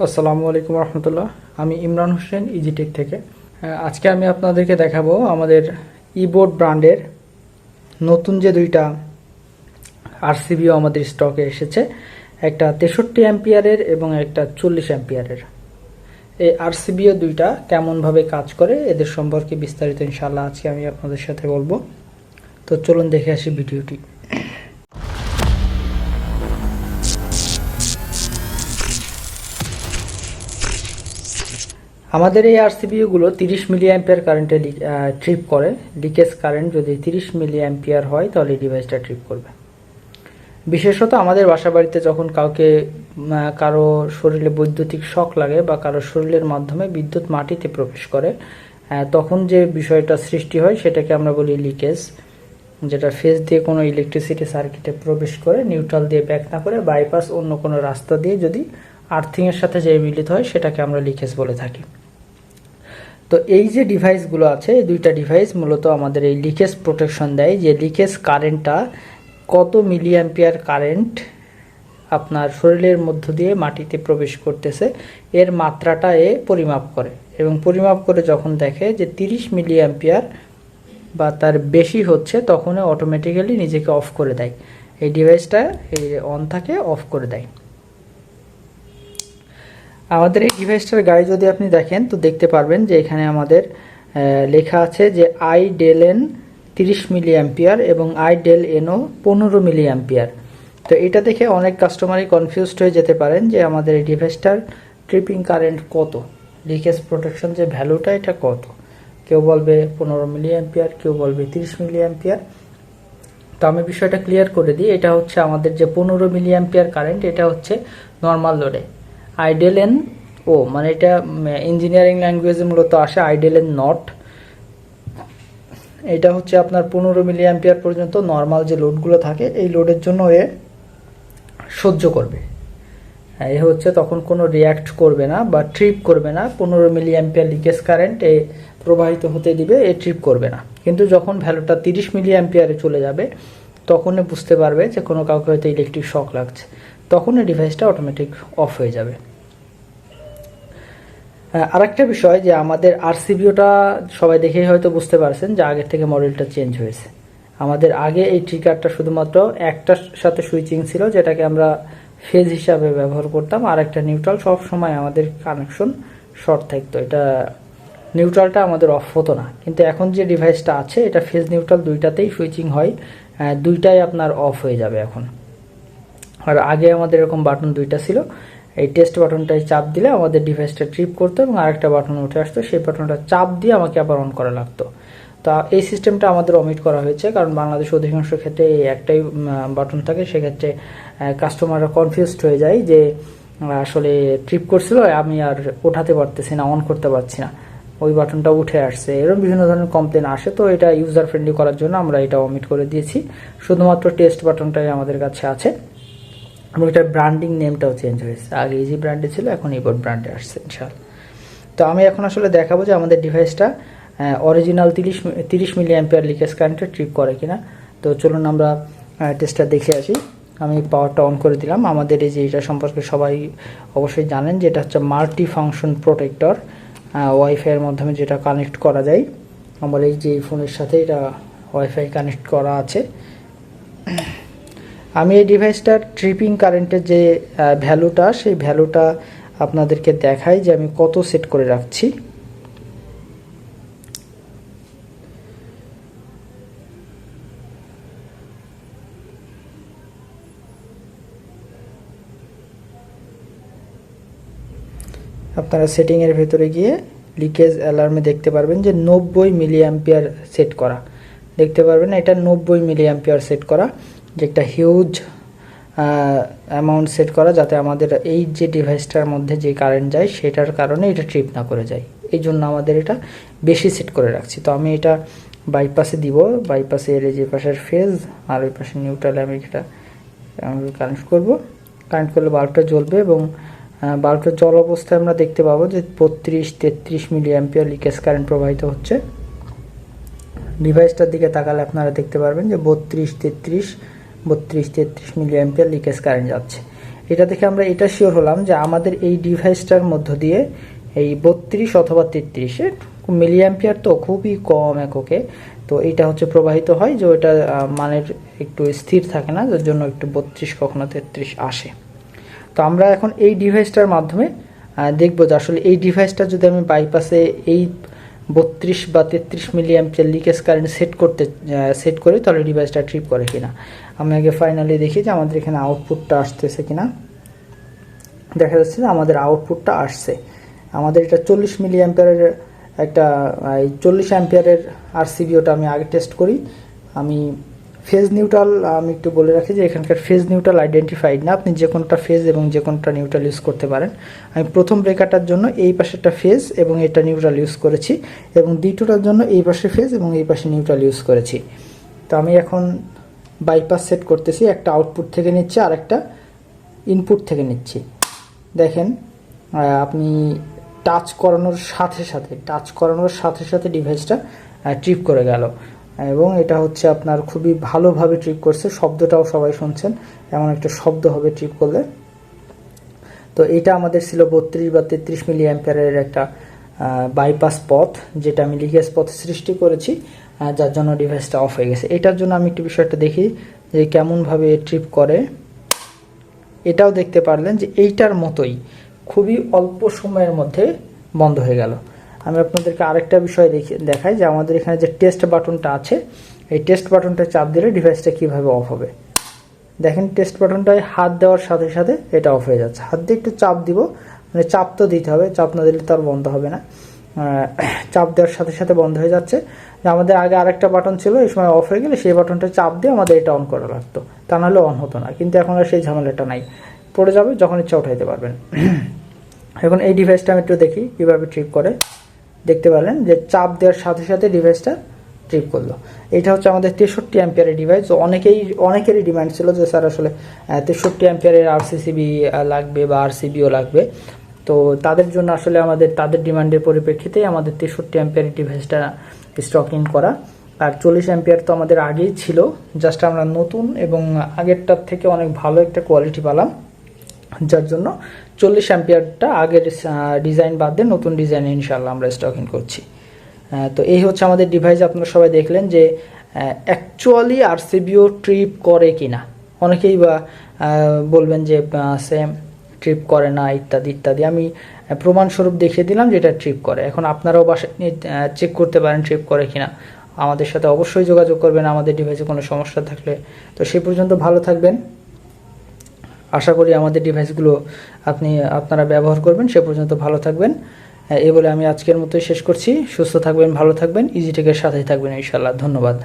আসসালামু আলাইকুম রহমতুল্লাহ। আমি ইমরান হোসেন ইজিটেক থেকে। আজকে আমি আপনাদেরকে দেখাবো আমাদের ইবোর্ড ব্র্যান্ডের নতুন যে দুইটা আরসিবিও আমাদের স্টকে এসেছে, একটা 63 অ্যাম্পিয়ারের এবং একটা 40 অ্যাম্পিয়ারের। এই আরসিবিও দুইটা কেমনভাবে কাজ করে এদের সম্পর্কে বিস্তারিত ইনশাআল্লাহ আজকে আমি আপনাদের সাথে বলবো। তো চলুন দেখে আসি ভিডিওটি। আমাদের এই আরসিবিইউগুলো 30 মিলি অ্যাম্পিয়ার কারেন্টে ট্রিপ করে। লিকেজ কারেন্ট যদি 30 মিলি অ্যাম্পিয়ার হয় তাহলে ডিভাইসটা ট্রিপ করবে। বিশেষত আমাদের বাসা বাড়িতে যখন কারো শরীরে বৈদ্যুতিক শক লাগে বা কারো শরীরের মাধ্যমে বিদ্যুৎ মাটিতে প্রবেশ করে, তখন যে বিষয়টা সৃষ্টি হয় সেটাকে আমরা বলি লিকেজ, যেটা ফেজ দিয়ে কোনো ইলেকট্রিসিটি সার্কিটে প্রবেশ করে নিউট্রাল দিয়ে ব্যাক না করে বাইপাস অন্য কোনো রাস্তা দিয়ে যদি আর্থিংয়ের সাথে যে মিলিত হয় সেটাকে আমরা লিকেজ বলে থাকি। তো এই যে ডিভাইসগুলো আছে, এই দুইটা ডিভাইস মূলত আমাদের এই লিকেজ প্রোটেকশন দেয়, যে লিকেজ কারেন্টটা কত মিলি অ্যাম্পিয়ার কারেন্ট আপনার শরীরের মধ্য দিয়ে মাটিতে প্রবেশ করতেছে এর মাত্রাটা পরিমাপ করে, এবং পরিমাপ করে যখন দেখে যে 30 মিলি অ্যাম্পিয়ার বা তার বেশি হচ্ছে তখন অটোমেটিক্যালি নিজেকে অফ করে দেয়। এই ডিভাইসটা অন থাকে, অফ করে দেয়। আমাদের এই ডিভাইসটার গায়ে যদি আপনি দেখেন তো দেখতে পারবেন যে এখানে আমাদের লেখা আছে যে আইডেলএন 30 মিলি অ্যাম্পিয়ার এবং আইডেলএনও 15 মিলি অ্যাম্পিয়ার। তো এটা দেখে অনেক কাস্টমারই কনফিউজড হয়ে যেতে পারেন যে আমাদের এই ডিভাইসটার ট্রিপিং কারেন্ট কত, লিকেজ প্রোটেকশন যে ভ্যালুটা এটা কত। কেউ বলবে 15 মিলি অ্যাম্পিয়ার, কেউ বলবে 30 মিলি অ্যাম্পিয়ার। তো আমি বিষয়টা ক্লিয়ার করে দিই। এটা হচ্ছে আমাদের যে 15 মিলি অ্যাম্পিয়ার কারেন্ট, এটা হচ্ছে নর্মাল লোডে। আইডেলএন ও মানে এটা ইঞ্জিনিয়ারিং ল্যাঙ্গুয়েজে মূলত আসে আইডেলএন নট। এটা হচ্ছে আপনার 15 মিলি অ্যাম্পিয়ার পর্যন্ত নর্মাল যে লোডগুলো থাকে এই লোডের জন্য সহ্য করবে। এ হচ্ছে তখন কোনো রিয়্যাক্ট করবে না বা ট্রিপ করবে না। 15 মিলি অ্যাম্পিয়ার লিকেজ কারেন্ট প্রবাহিত হতে দিবে, ট্রিপ করবে না। কিন্তু যখন ভ্যালুটা 30 মিলি অ্যাম্পিয়ারে চলে যাবে তখন বুঝতে পারবে যে কোনো কাউকে হয়তো ইলেকট্রিক শক লাগছে, তখন এই ডিভাইসটা অটোমেটিক অফ হয়ে যাবে। আরেকটা বিষয় যে আমাদের আরসিবিওটা সবাই দেখেই হয়তো বুঝতে পারছেন যে আগের থেকে মডেলটা চেঞ্জ হয়েছে। আমাদের আগে এই ট্রিগারটা শুধুমাত্র একটার সাথে সুইচিং ছিল, যেটাকে আমরা ফেজ হিসাবে ব্যবহার করতাম, আর একটা নিউট্রাল। সব সময় আমাদের কানেকশন শর্ট থাকতো, এটা নিউট্রালটা আমাদের অফ হতো না। কিন্তু এখন যে ডিভাইসটা আছে এটা ফেজ নিউট্রাল দুইটাতেই সুইচিং হয়, দুইটাই আপনার অফ হয়ে যাবে এখন। আর আগে আমাদের এরকম বাটন দুইটা ছিল, এই টেস্ট বাটনটাই চাপ দিলে আমাদের ডিভাইসটা ট্রিপ করতো এবং আরেকটা বাটন উঠে আসতো, সেই বাটনটা চাপ দিয়ে আমাকে আবার অন করা লাগতো। তা এই সিস্টেমটা আমাদের অমিট করা হয়েছে, কারণ বাংলাদেশ অধিকাংশ ক্ষেত্রে এই একটাই বাটন থাকে। সেক্ষেত্রে কাস্টমাররা কনফিউজড হয়ে যায় যে আসলে ট্রিপ করছিল, আমি আর ওঠাতে পারতেছি না, অন করতে পারছি না, ওই বাটনটা উঠে আসছে, এরকম বিভিন্ন ধরনের কমপ্লেন আসে। তো এটা ইউজার ফ্রেন্ডলি করার জন্য আমরা এটা অমিট করে দিয়েছি, শুধুমাত্র টেস্ট বাটনটাই আমাদের কাছে আছে। এবং এটার ব্র্যান্ডিং নেমটাও চেঞ্জ হয়েছে, আগে ইজি ব্র্যান্ডে ছিল, এখন ইবোর্ড ব্র্যান্ডে আসছে ইনশাআল্লাহ। তো আমি এখন আসলে দেখাবো যে আমাদের ডিভাইসটা অরিজিনাল 30 মিলি অ্যাম্পিয়ার লিকেজ কারেন্টে ট্রিপ করে কিনা। তো চলুন আমরা টেস্টটা দেখে আসি। আমি পাওয়ারটা অন করে দিলাম। আমাদের এই যে এটা সম্পর্কে সবাই অবশ্যই জানেন যে এটা হচ্ছে মাল্টি ফাংশন প্রোটেক্টর, ওয়াইফাইয়ের মাধ্যমে যেটা কানেক্ট করা যায়। আমার এই যে ফোনের সাথে এটা ওয়াইফাই কানেক্ট করা আছে। আমি এই ডিভাইসটার ট্রিপিং কারেন্টের যে ভ্যালুটা, সেই ভ্যালুটা আপনাদেরকে দেখাই যে আমি কত সেট করে রাখছি। আপনারা সেটিংয়ের ভেতরে গিয়ে লিকেজ অ্যালার্মে দেখতে পারবেন যে 90 মিলি অ্যাম্পিয়ার সেট করা, দেখতে পারবেন এটা 90 মিলি অ্যাম্পিয়ার সেট করা, যে একটা হিউজ অ্যামাউন্ট সেট করা, যাতে আমাদের এই যে ডিভাইসটার মধ্যে যে কারেন্ট যায় সেটার কারণে এটা ট্রিপ না করে যায়। এই জন্য আমাদের এটা বেশি সেট করে রাখছি। তো আমি এটা বাইপাসে দিব, বাইপাসে এর যে পাশের ফেজ আর ওই পাশে নিউট্রালে আমি এটা কানেক্ট করব। কানেক্ট করলে বাল্বটা জ্বলবে এবং বাল্বটা জল অবস্থায় আমরা দেখতে পাবো যে 32-33 মিলি অ্যাম্পিয়ার লিকেজ কারেন্ট প্রবাহিত হচ্ছে। ডিভাইসটার দিকে তাকালে আপনারা দেখতে পারবেন যে 32-33 মিলি অ্যাম্পিয়ার লিকেজ কারেন্ট যাচ্ছে। এটা দেখে আমরা এটা শিওর হলাম যে আমাদের এই ডিভাইসটার মধ্য দিয়ে এই 32 অথবা 33 মিলি অ্যাম্পিয়ার তো খুবই কম এককে, তো এটা হচ্ছে প্রবাহিত হয়, যে ওটা মানের একটু স্থির থাকে না, যার জন্য একটু 32 কখনো 33 আসে। তো আমরা এখন এই ডিভাইসটার মাধ্যমে দেখব যে আসলে এই ডিভাইসটা যদি আমি বাইপাসে এই 32 বা 33 milliampere leakage current set করি, তাহলে ডিভাইসটা ট্রিপ করে কিনা। আমি আগে ফাইনালি দেখি যে আমাদের এখানে আউটপুটটা আসতেছে কিনা। দেখা যাচ্ছে যে আমাদের আউটপুটটা আসছে। আমাদের এটা 40 মিলি অ্যাম্পিয়ারের একটা 40 অ্যাম্পিয়ারের আরসিবিওটা আমি আগে টেস্ট করি। আমি ফেজ নিউট্রাল, আমি একটু বলে রাখি যে এখানকার ফেজ নিউট্রাল আইডেন্টিফাইড না, আপনি যে কোনোটা ফেজ এবং যে কোনোটা নিউট্রাল ইউজ করতে পারেন। আমি প্রথম ব্রেকারটার জন্য এই পাশেরটা ফেজ এবং এটা নিউট্রাল ইউজ করেছি, এবং দ্বিতীয়টার জন্য এই পাশে ফেজ এবং এই পাশে নিউট্রাল ইউজ করেছি। তো আমি এখন বাইপাস সেট করতেছি, একটা আউটপুট থেকে নিচ্ছি আর একটা ইনপুট থেকে নিচ্ছি। দেখেন আপনি টাচ করানোর সাথে সাথে ডিভাইসটা ট্রিপ করে গেল, এবং এটা হচ্ছে আপনার খুবই ভালোভাবে ট্রিপ করছে। শব্দটাও সবাই শুনছেন, এমন একটা শব্দ হবে ট্রিপ করলে। তো এটা আমাদের ছিল 32 বা 33 মিলি অ্যাম্পিয়ারের একটা বাইপাস পথ, যেটা আমি লিকেজ পথ সৃষ্টি করেছি, যার জন্য ডিভাইসটা অফ হয়ে গেছে। এটার জন্য আমি একটু বিষয়টা দেখি যে কেমনভাবে ট্রিপ করে। এটাও দেখতে পারলেন যে এইটার মতোই খুবই অল্প সময়ের মধ্যে বন্ধ হয়ে গেল। আমি আপনাদেরকে আরেকটা বিষয় দেখাই যে আমাদের এখানে যে টেস্ট বাটনটা আছে, এই টেস্ট বাটনটা চাপ দিলে ডিভাইসটা কিভাবে অফ হবে। দেখেন টেস্ট বাটনটায় হাত দেওয়ার সাথে সাথে এটা অফ হয়ে যাচ্ছে। হাত দিয়ে একটু চাপ দিব, মানে চাপ তো দিতে হবে, চাপ না দিলে তো আর বন্ধ হবে না। চাপ দেওয়ার সাথে সাথে বন্ধ হয়ে যাচ্ছে। আমাদের আগে আরেকটা বাটন ছিল, এই সময় অফ হয়ে গেলে সেই বাটনটা চাপ দিয়ে আমাদের এটা অন করা লাগতো, তা নাহলে অন হতো না। কিন্তু এখন আর সেই ঝামেলাটা নাই, পড়ে যাবে, যখন ইচ্ছা উঠাইতে পারবেন। এখন এই ডিভাইসটা আমি একটু দেখি কীভাবে ট্রিপ করে। দেখতে পেলেন যে চাপ দেওয়ার সাথে সাথে ডিভাইসটা ট্রিপ করলো। এটা হচ্ছে আমাদের 63 অ্যাম্পিয়ারের ডিভাইস। অনেকেরই ডিমান্ড ছিল যে স্যার আসলে 63 অ্যাম্পিয়ারের আরসিসিবি লাগবে বা আরসিবিও লাগবে। তো তাদের জন্য আসলে তাদের ডিমান্ডের পরিপ্রেক্ষিতে আমাদের 63 অ্যাম্পিয়ারের ডিভাইসটা স্টক ইন করা। আর 40 অ্যাম্পিয়ার তো আমাদের আগেই ছিল, জাস্ট আমরা নতুন এবং আগেরটার থেকে অনেক ভালো একটা কোয়ালিটি পেলাম, যার জন্য 40 অ্যাম্পিয়ারটা আগের ডিজাইন বাদ দিয়ে নতুন ডিজাইনে ইনশাআল্লাহ আমরা স্টক ইন করছি। তো এই হচ্ছে আমাদের ডিভাইস। আপনারা সবাই দেখলেন যে অ্যাকচুয়ালি আরসিবিও ট্রিপ করে কিনা। অনেকেই বা বলবেন যে সেম ট্রিপ করে না ইত্যাদি ইত্যাদি। আমি প্রমাণস্বরূপ দেখিয়ে দিলাম যে এটা ট্রিপ করে। এখন আপনারাও বাসায় চেক করতে পারেন ট্রিপ করে কিনা। আমাদের সাথে অবশ্যই যোগাযোগ করবেন আমাদের ডিভাইসে কোনো সমস্যা থাকলে। তো সেই পর্যন্ত ভালো থাকবেন। আশা করি আমাদের ডিভাইসগুলো আপনারা ব্যবহার করবেন। সে পর্যন্ত ভালো থাকবেন। এই বলে আমি আজকের মতোই শেষ করছি। সুস্থ থাকবেন, ভালো থাকবেন, ইজিটেকের সাথেই থাকবেন ইনশাআল্লাহ। ধন্যবাদ।